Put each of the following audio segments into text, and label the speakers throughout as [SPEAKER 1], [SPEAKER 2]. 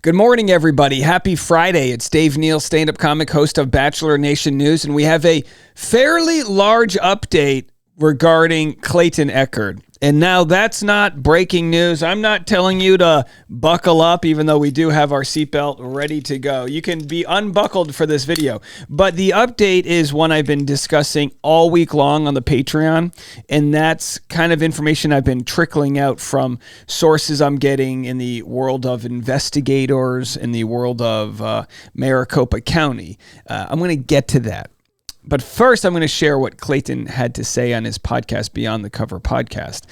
[SPEAKER 1] Good morning, everybody. Happy Friday. It's Dave Neal, stand-up comic, host of Bachelor Nation News, and we have a fairly large update regarding Clayton Echard. And now that's not breaking news. I'm not telling you to buckle up, even though we do have our seatbelt ready to go. You can be unbuckled for this video. But the update is one I've been discussing all week long on the Patreon, and that's kind of information I've been trickling out from sources I'm getting in the world of investigators, in the world of Maricopa County. I'm going to get to that. But first, I'm going to share what Clayton had to say on his podcast, Beyond the Cover podcast.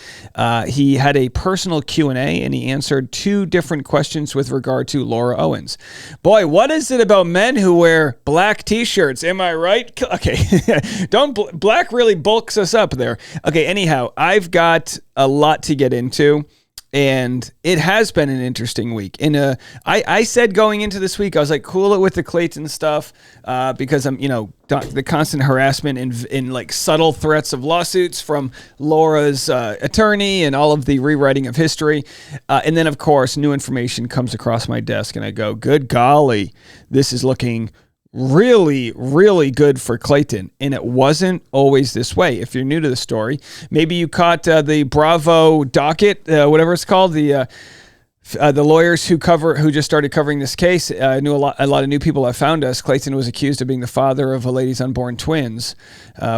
[SPEAKER 1] He had a personal Q&A, and he answered two different questions with regard to Laura Owens. Boy, what is it about men who wear black T-shirts? Am I right? Okay, black really bulks us up there. Okay, anyhow, I've got a lot to get into. And it has been an interesting week. And I said going into this week, I was like, cool it with the Clayton stuff because I'm, the constant harassment and like subtle threats of lawsuits from Laura's attorney and all of the rewriting of history. And then, of course, new information comes across my desk and I go, good golly, this is looking really, really good for Clayton. And it wasn't always this way. If you're new to the story, maybe you caught the Bravo docket, whatever it's called, the lawyers who just started covering this case. I knew a lot of new people have found us. Clayton was accused of being the father of a lady's unborn twins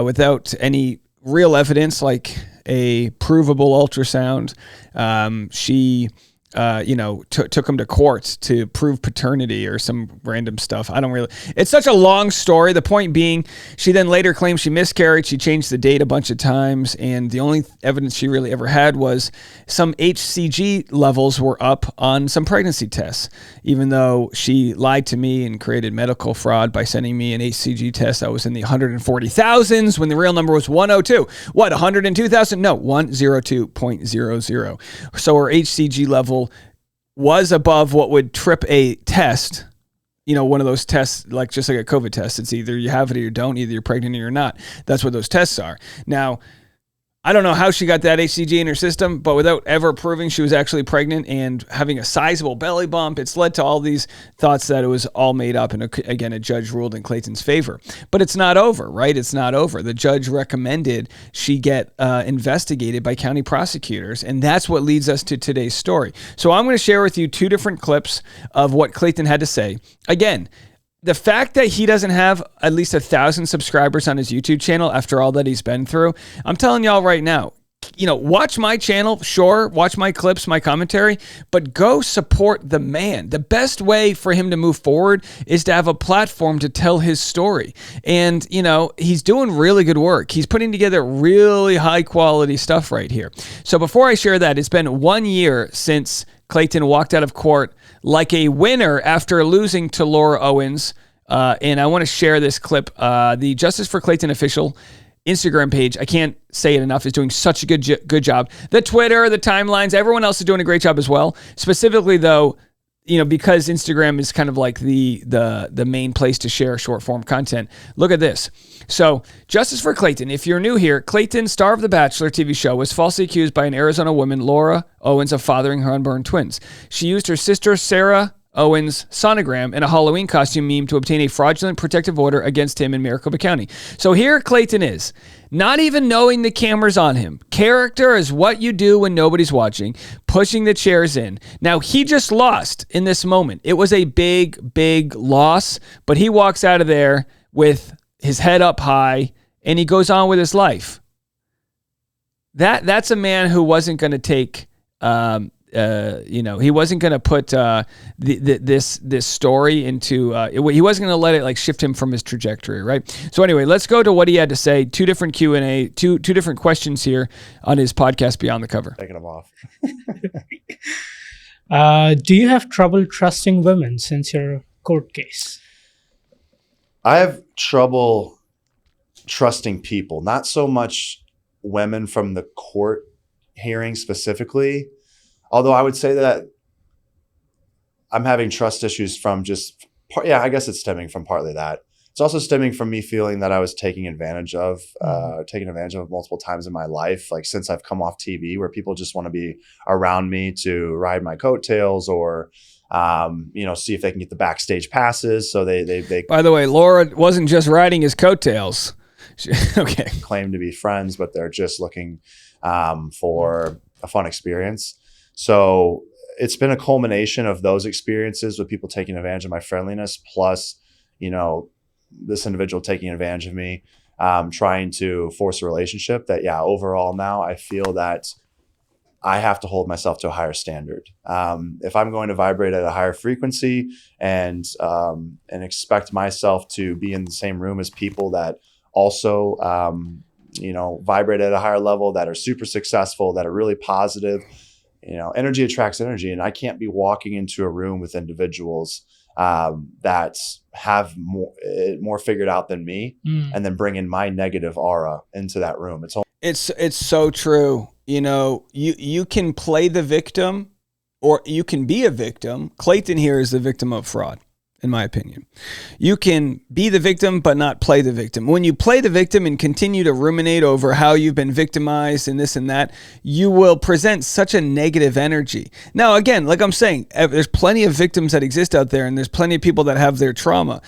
[SPEAKER 1] without any real evidence, like a provable ultrasound. She took him to court to prove paternity or some random stuff. It's such a long story. The point being, she then later claimed she miscarried. She changed the date a bunch of times. And the only evidence she really ever had was some HCG levels were up on some pregnancy tests, even though she lied to me and created medical fraud by sending me an HCG test that was in the 140,000s when the real number was 102. What, 102,000? No, 102.00. So her HCG level was above what would trip a test, one of those tests, just like a COVID test. It's either you have it or you don't, either you're pregnant or you're not. That's what those tests are. Now, I don't know how she got that HCG in her system, but without ever proving she was actually pregnant and having a sizable belly bump, it's led to all these thoughts that it was all made up. And again, a judge ruled in Clayton's favor. But it's not over, right? It's not over. The judge recommended she get investigated by county prosecutors. And that's what leads us to today's story. So I'm going to share with you two different clips of what Clayton had to say. Again, the fact that he doesn't have at least 1,000 subscribers on his YouTube channel after all that he's been through, I'm telling y'all right now, watch my channel, sure, watch my clips, my commentary, but go support the man. The best way for him to move forward is to have a platform to tell his story. And, he's doing really good work. He's putting together really high quality stuff right here. So before I share that, it's been 1 year since Clayton walked out of court like a winner after losing to Laura Owens. And I want to share this clip. The Justice for Clayton official Instagram page, I can't say it enough, is doing such a good job. The Twitter, the timelines, everyone else is doing a great job as well. Specifically, though, because Instagram is kind of like the main place to share short form content. Look at this. So, Justice for Clayton. If you're new here, Clayton, star of The Bachelor TV show, was falsely accused by an Arizona woman, Laura Owens, of fathering her unborn twins. She used her sister, Sarah Owens' sonogram and a Halloween costume meme to obtain a fraudulent protective order against him in Maricopa County. So here Clayton is, not even knowing the camera's on him. Character is what you do when nobody's watching, pushing the chairs in. Now, he just lost in this moment. It was a big, big loss, but he walks out of there with his head up high and he goes on with his life. That's a man who wasn't going to take... he wasn't going to put this story into, he wasn't going to let it shift him from his trajectory, right? So anyway, let's go to what he had to say. Two different Q&A, two different questions here on his podcast, Beyond the Cover.
[SPEAKER 2] Taking them off.
[SPEAKER 3] Do you have trouble trusting women since your court case?
[SPEAKER 2] I have trouble trusting people, not so much women from the court hearing specifically. Although I would say that I'm having trust issues from I guess it's stemming from partly that. It's also stemming from me feeling that I was taken advantage of multiple times in my life, since I've come off TV, where people just want to be around me to ride my coattails or see if they can get the backstage passes. So they
[SPEAKER 1] By the way, Laura wasn't just riding his coattails. Okay.
[SPEAKER 2] claim to be friends, but they're just looking for a fun experience. So it's been a culmination of those experiences with people taking advantage of my friendliness, plus, this individual taking advantage of me, trying to force a relationship that, overall now I feel that I have to hold myself to a higher standard. If I'm going to vibrate at a higher frequency and expect myself to be in the same room as people that also, vibrate at a higher level, that are super successful, that are really positive, energy attracts energy. And I can't be walking into a room with individuals that have more figured out than me, and then bring in my negative aura into that room.
[SPEAKER 1] It's so true. You can play the victim, or you can be a victim. Clayton here is the victim of fraud, in my opinion. You can be the victim, but not play the victim. When you play the victim and continue to ruminate over how you've been victimized and this and that, you will present such a negative energy. Now, again, like I'm saying, there's plenty of victims that exist out there, and there's plenty of people that have their trauma.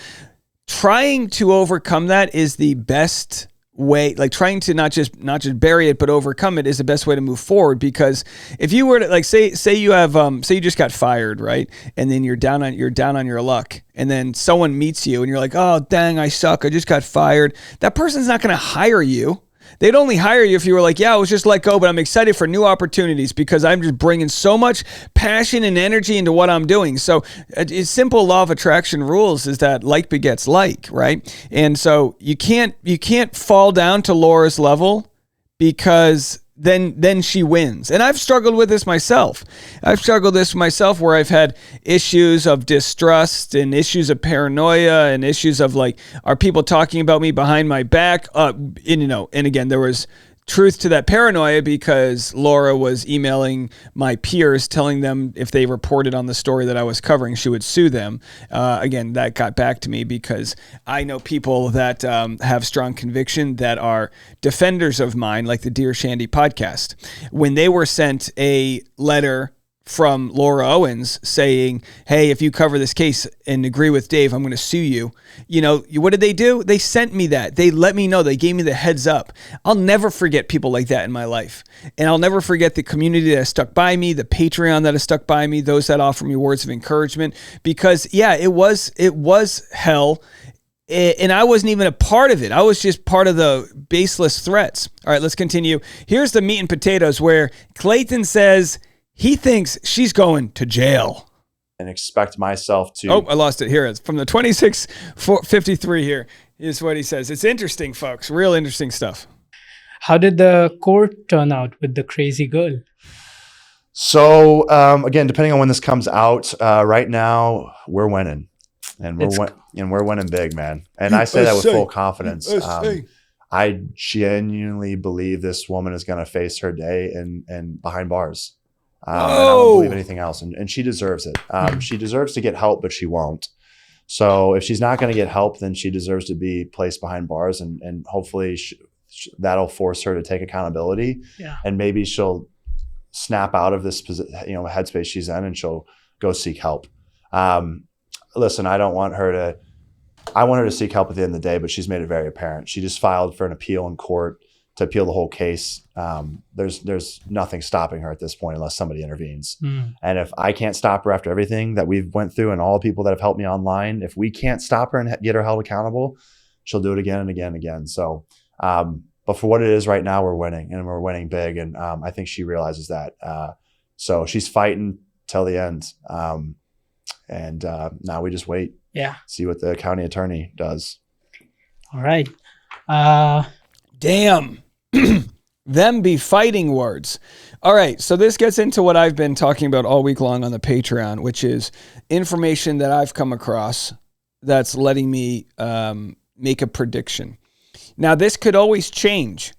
[SPEAKER 1] Trying to overcome that is the best way, like trying to not just bury it, but overcome it is the best way to move forward. Because if you were to, like, say you have, say you just got fired, right? And then you're down on your luck, and then someone meets you and you're like, oh, dang, I suck. I just got fired. That person's not going to hire you. They'd only hire you if you were like, I was just let go, but I'm excited for new opportunities because I'm just bringing so much passion and energy into what I'm doing. So it's simple law of attraction rules is that like begets like, right? And so you can't fall down to Laura's level, because then she wins. And I've struggled with this myself. Where I've had issues of distrust and issues of paranoia and issues of like, are people talking about me behind my back? And again, there was truth to that paranoia because Laura was emailing my peers telling them if they reported on the story that I was covering, she would sue them. Again, that got back to me because I know people that have strong conviction that are defenders of mine, like the Dear Shandy podcast. When they were sent a letter from Laura Owens saying, hey, if you cover this case and agree with Dave, I'm going to sue you. What did they do? They sent me that. They let me know. They gave me the heads up. I'll never forget people like that in my life. And I'll never forget the community that has stuck by me, the Patreon that has stuck by me, those that offer me words of encouragement, because it was hell. And I wasn't even a part of it. I was just part of the baseless threats. All right, let's continue. Here's the meat and potatoes where Clayton says he thinks she's going to jail.
[SPEAKER 2] And expect myself to...
[SPEAKER 1] Oh, I lost it. Here it's from the 2653 here. Is what he says. It's interesting, folks. Real interesting stuff.
[SPEAKER 3] How did the court turn out with the crazy girl?
[SPEAKER 2] So, again, depending on when this comes out, right now we're winning. And we're winning big, man. And I say that with full confidence. I genuinely believe this woman is going to face her day in behind bars. And I don't believe anything else. And she deserves it. She deserves to get help, but she won't. So if she's not going to get help, then she deserves to be placed behind bars. And hopefully that'll force her to take accountability. Yeah. And maybe she'll snap out of this headspace she's in, and she'll go seek help. Listen, I want her to seek help at the end of the day, but she's made it very apparent. She just filed for an appeal in court to appeal the whole case. There's nothing stopping her at this point unless somebody intervenes. And if I can't stop her after everything that we've went through and all the people that have helped me online, if we can't stop her and get her held accountable, she'll do it again and again and again. So, but for what it is right now, we're winning, and we're winning big. And I think she realizes that. So she's fighting till the end. And now we just wait.
[SPEAKER 3] Yeah.
[SPEAKER 2] See what the county attorney does.
[SPEAKER 3] All right.
[SPEAKER 1] Damn. Them be fighting words. All right. So this gets into what I've been talking about all week long on the Patreon, which is information that I've come across that's letting me make a prediction. Now, this could always change.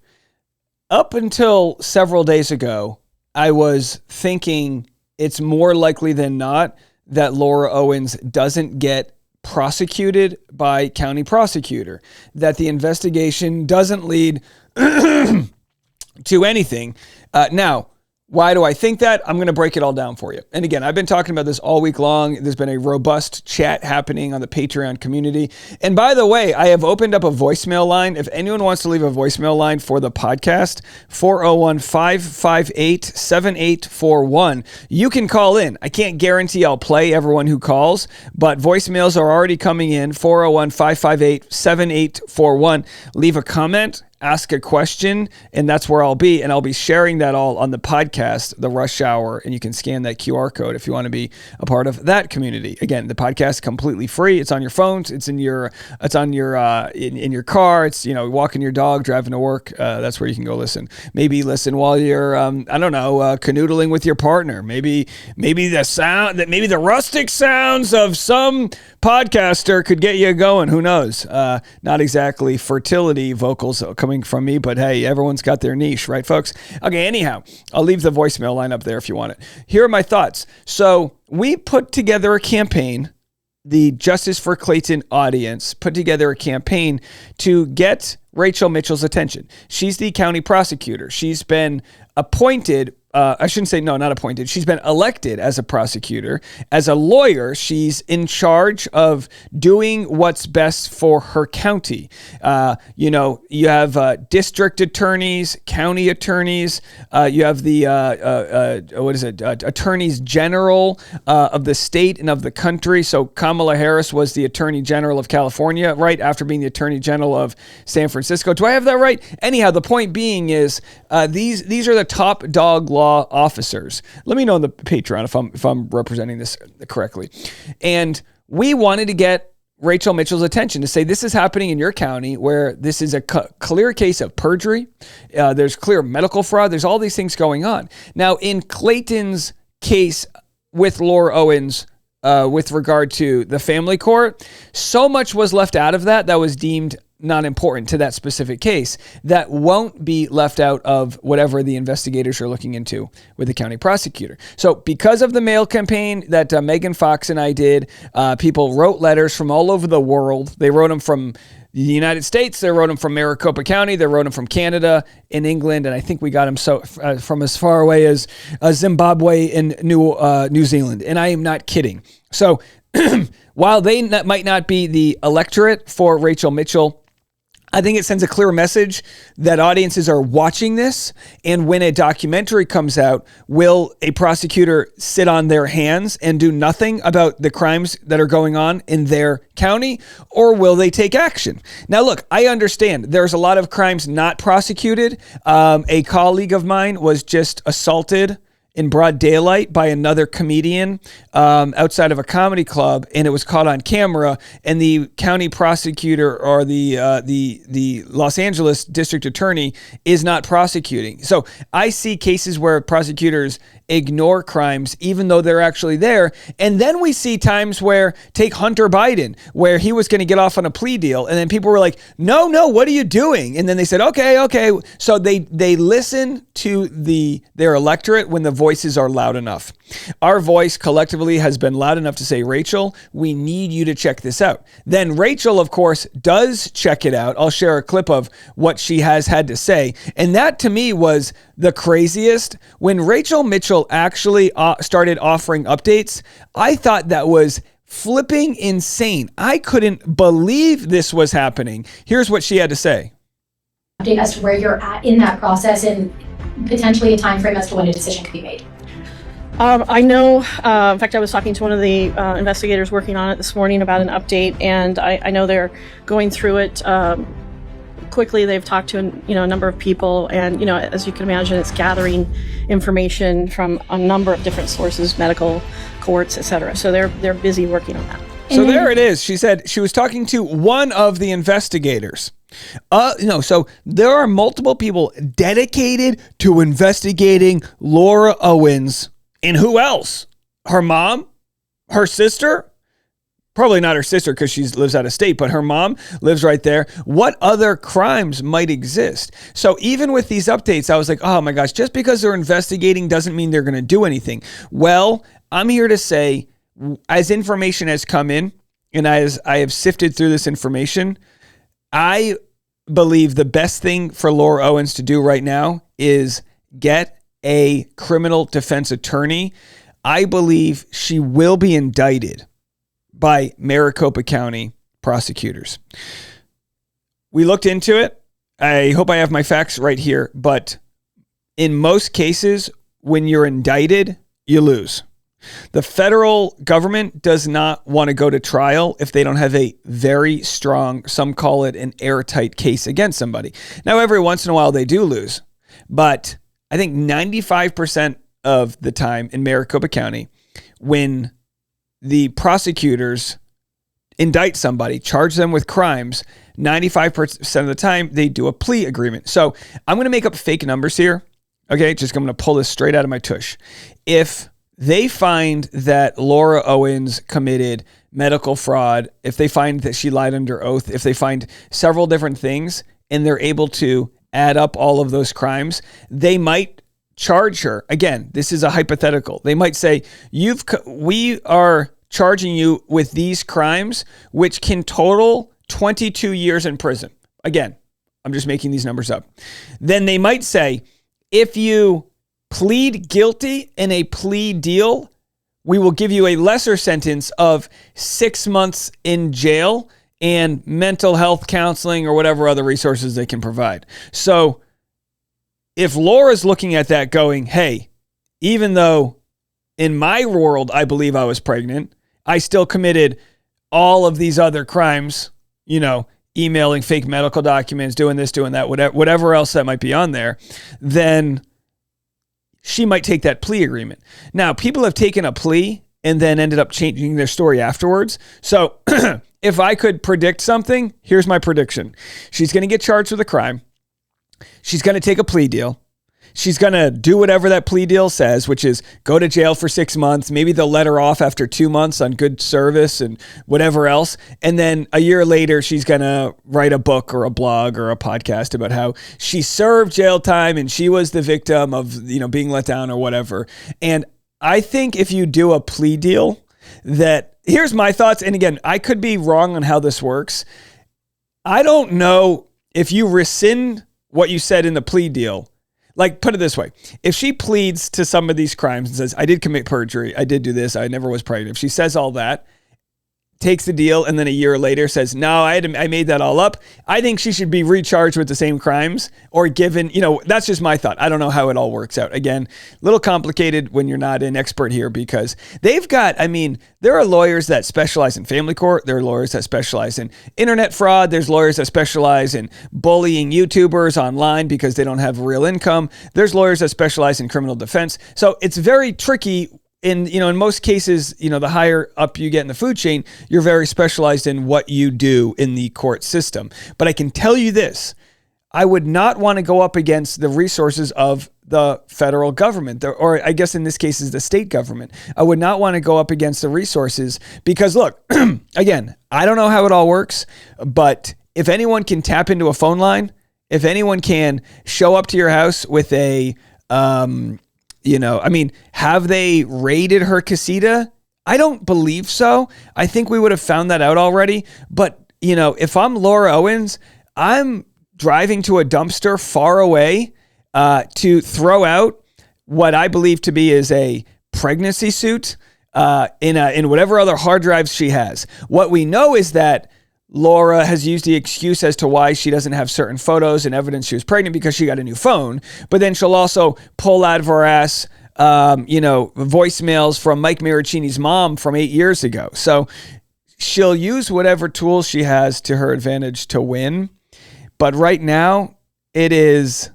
[SPEAKER 1] Up until several days ago, I was thinking it's more likely than not that Laura Owens doesn't get prosecuted by county prosecutor, that the investigation doesn't lead to anything. Now, Why do I think that? I'm going to break it all down for you. And again, I've been talking about this all week long. There's been a robust chat happening on the Patreon community. And by the way, I have opened up a voicemail line. If anyone wants to leave a voicemail line for the podcast, 401-558-7841. You can call in. I can't guarantee I'll play everyone who calls, but voicemails are already coming in, 401-558-7841. Leave a comment, ask a question, and that's where I'll be. And I'll be sharing that all on the podcast, The Rush Hour, and you can scan that QR code if you want to be a part of that community. Again, the podcast is completely free. It's on your phones. It's in your car. It's, walking your dog, driving to work. That's where you can go listen. Maybe listen while you're, canoodling with your partner. Maybe the rustic sounds of some podcaster could get you going. Who knows? Not exactly fertility vocals coming from me, but hey, everyone's got their niche, right, folks? Okay, anyhow, I'll leave the voicemail line up there if you want it. Here are my thoughts. So we put together a campaign. The Justice for Clayton audience put together a campaign to get Rachel Mitchell's attention. She's the county prosecutor. She's been appointed. I shouldn't say, no, not appointed. She's been elected as a prosecutor. As a lawyer, she's in charge of doing what's best for her county. You have district attorneys, county attorneys. You have the, attorneys general of the state and of the country. So Kamala Harris was the attorney general of California, right, after being the attorney general of San Francisco. Do I have that right? Anyhow, the point being is these are the top dog law officers. Let me know on the Patreon if I'm representing this correctly. And we wanted to get Rachel Mitchell's attention to say, this is happening in your county where this is a clear case of perjury. There's clear medical fraud. There's all these things going on. Now, in Clayton's case with Laura Owens, with regard to the family court, so much was left out of that was deemed not important to that specific case that won't be left out of whatever the investigators are looking into with the county prosecutor. So because of the mail campaign that Megan Fox and I did, people wrote letters from all over the world. They wrote them from the United States. They wrote them from Maricopa County. They wrote them from Canada and England. And I think we got them from as far away as Zimbabwe and New Zealand. And I am not kidding. So while they might not be the electorate for Rachel Mitchell, I think it sends a clear message that audiences are watching this. And when a documentary comes out, will a prosecutor sit on their hands and do nothing about the crimes that are going on in their county? Or will they take action? Now, look, I understand there's a lot of crimes not prosecuted. A colleague of mine was just assaulted in broad daylight by another comedian outside of a comedy club, and it was caught on camera, and the county prosecutor or the Los Angeles district attorney is not prosecuting. So I see cases where prosecutors ignore crimes even though they're actually there. And then we see times where, take Hunter Biden, where he was going to get off on a plea deal, and then people were like, no, what are you doing? And then they said, okay. So they listen to their electorate when the voices are loud enough. Our voice collectively has been loud enough to say, Rachel, we need you to check this out. Then Rachel, of course, does check it out. I'll share a clip of what she has had to say. And that to me was the craziest. When Rachel Mitchell actually started offering updates, I thought that was flipping insane. I couldn't believe this was happening. Here's what she had to say.
[SPEAKER 4] Update as to where you're at in that process and potentially a time frame as to when a decision could be made.
[SPEAKER 5] I know, in fact, I was talking to one of the investigators working on it this morning about an update, and I know they're going through it quickly. They've talked to a number of people, and as you can imagine, it's gathering information from a number of different sources, medical, courts, etc. So they're busy working on that.
[SPEAKER 1] So there it is. She said she was talking to one of the investigators. So there are multiple people dedicated to investigating Laura Owens. And who else? Her mom? Her sister? Probably not her sister because she lives out of state, but her mom lives right there. What other crimes might exist? So even with these updates, I was like, oh my gosh, just because they're investigating doesn't mean they're going to do anything. Well, I'm here to say, as information has come in and as I have sifted through this information, I believe the best thing for Laura Owens to do right now is get a criminal defense attorney. I believe she will be indicted by Maricopa County prosecutors. We looked into it. I hope I have my facts right here, but in most cases, when you're indicted, you lose. The federal government does not want to go to trial if they don't have a very strong, some call it an airtight case against somebody. Now, every once in a while they do lose, but I think 95% of the time in Maricopa County, when the prosecutors indict somebody, charge them with crimes, 95% of the time they do a plea agreement. So I'm going to make up fake numbers here. Okay, just I'm going to pull this straight out of my tush. If they find that Laura Owens committed medical fraud, if they find that she lied under oath, if they find several different things and they're able to add up all of those crimes, they might charge her. Again, this is a hypothetical. They might say, we are charging you with these crimes, which can total 22 years in prison. Again, I'm just making these numbers up. Then they might say, if you plead guilty in a plea deal, we will give you a lesser sentence of 6 months in jail and mental health counseling or whatever other resources they can provide. So if Laura's looking at that going, hey, even though in my world I believe I was pregnant, I still committed all of these other crimes, emailing fake medical documents, doing this, doing that, whatever else that might be on there, then she might take that plea agreement. Now, people have taken a plea and then ended up changing their story afterwards. So if I could predict something, here's my prediction. She's going to get charged with a crime. She's going to take a plea deal. She's going to do whatever that plea deal says, which is go to jail for 6 months. Maybe they'll let her off after 2 months on good service and whatever else. And then a year later, she's going to write a book or a blog or a podcast about how she served jail time and she was the victim of, being let down or whatever. And I think if you do a plea deal here's my thoughts. And again, I could be wrong on how this works. I don't know if you rescind what you said in the plea deal. Like, put it this way. If she pleads to some of these crimes and says, I did commit perjury, I did do this, I never was pregnant. If she says all that, takes the deal, and then a year later says, no, I made that all up, I think she should be recharged with the same crimes or given, that's just my thought. I don't know how it all works out. Again, a little complicated when you're not an expert here because they've got, there are lawyers that specialize in family court. There are lawyers that specialize in internet fraud. There's lawyers that specialize in bullying YouTubers online because they don't have real income. There's lawyers that specialize in criminal defense. So it's very tricky. In most cases, the higher up you get in the food chain, you're very specialized in what you do in the court system. But I can tell you this, I would not want to go up against the resources of the federal government, or I guess in this case is the state government. I would not want to go up against the resources because look, again, I don't know how it all works, but if anyone can tap into a phone line, if anyone can show up to your house with a, have they raided her casita? I don't believe so. I think we would have found that out already. But, if I'm Laura Owens, I'm driving to a dumpster far away to throw out what I believe to be is a pregnancy suit in whatever other hard drives she has. What we know is that Laura has used the excuse as to why she doesn't have certain photos and evidence she was pregnant because she got a new phone. But then she'll also pull out of her ass, voicemails from Mike Maricini's mom from 8 years ago. So she'll use whatever tools she has to her advantage to win. But right now, it is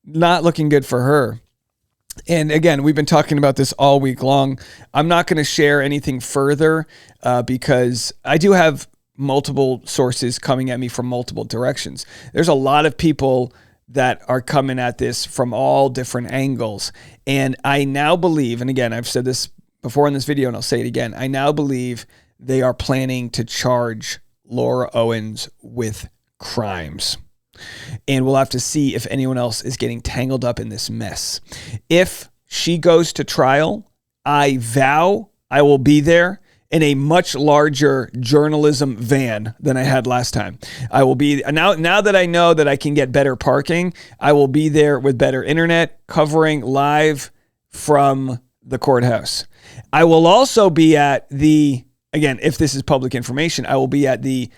[SPEAKER 1] not looking good for her. And again, we've been talking about this all week long. I'm not going to share anything further because I do have multiple sources coming at me from multiple directions. There's a lot of people that are coming at this from all different angles. And I now believe, and again, I've said this before in this video and I'll say it again, I now believe they are planning to charge Laura Owens with crimes. And we'll have to see if anyone else is getting tangled up in this mess. If she goes to trial, I vow I will be there in a much larger journalism van than I had last time. I will be now that I know that I can get better parking, I will be there with better internet, covering live from the courthouse. I will also be at again, if this is public information, I will be at the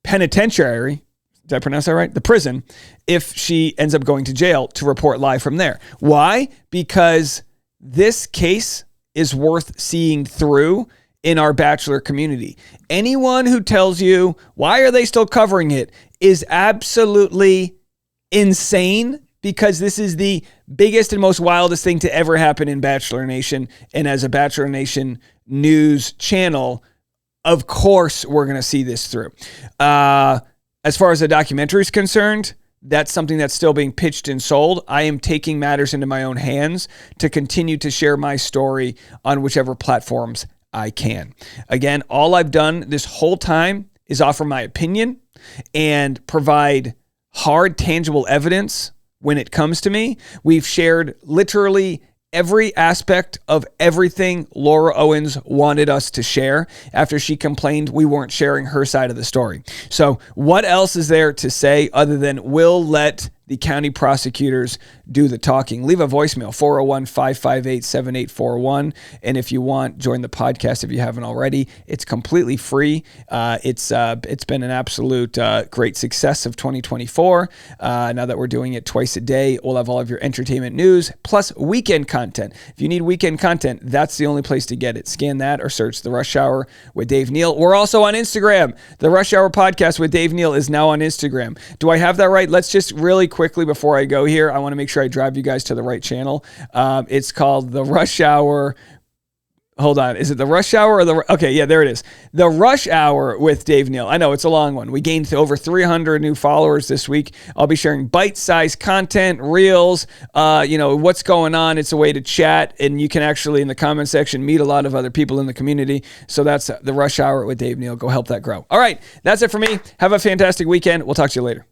[SPEAKER 1] penitentiary. Did I pronounce that right? The prison, if she ends up going to jail, to report live from there. Why? Because this case is worth seeing through in our Bachelor community. Anyone who tells you, why are they still covering it, is absolutely insane, because this is the biggest and most wildest thing to ever happen in Bachelor Nation. And as a Bachelor Nation news channel, of course, we're going to see this through. As far as the documentary is concerned, that's something that's still being pitched and sold. I am taking matters into my own hands to continue to share my story on whichever platforms I can. Again, all I've done this whole time is offer my opinion and provide hard, tangible evidence when it comes to me. We've shared literally every aspect of everything Laura Owens wanted us to share after she complained we weren't sharing her side of the story. So what else is there to say other than we'll let the county prosecutors do the talking? Leave a voicemail, 401-558-7841. And if you want, join the podcast if you haven't already. It's completely free. It's been an absolute great success of 2024. Now that we're doing it twice a day, we'll have all of your entertainment news plus weekend content. If you need weekend content, that's the only place to get it. Scan that or search The Rush Hour with Dave Neal. We're also on Instagram. The Rush Hour podcast with Dave Neal is now on Instagram. Do I have that right? Let's just really quickly before I go here, I want to make sure I drive you guys to the right channel. It's called The Rush Hour. Hold on. Is it The Rush Hour or the... Okay, yeah, there it is. The Rush Hour with Dave Neal. I know, it's a long one. We gained over 300 new followers this week. I'll be sharing bite-sized content, reels, what's going on. It's a way to chat, and you can actually, in the comment section, meet a lot of other people in the community. So that's The Rush Hour with Dave Neal. Go help that grow. All right, that's it for me. Have a fantastic weekend. We'll talk to you later.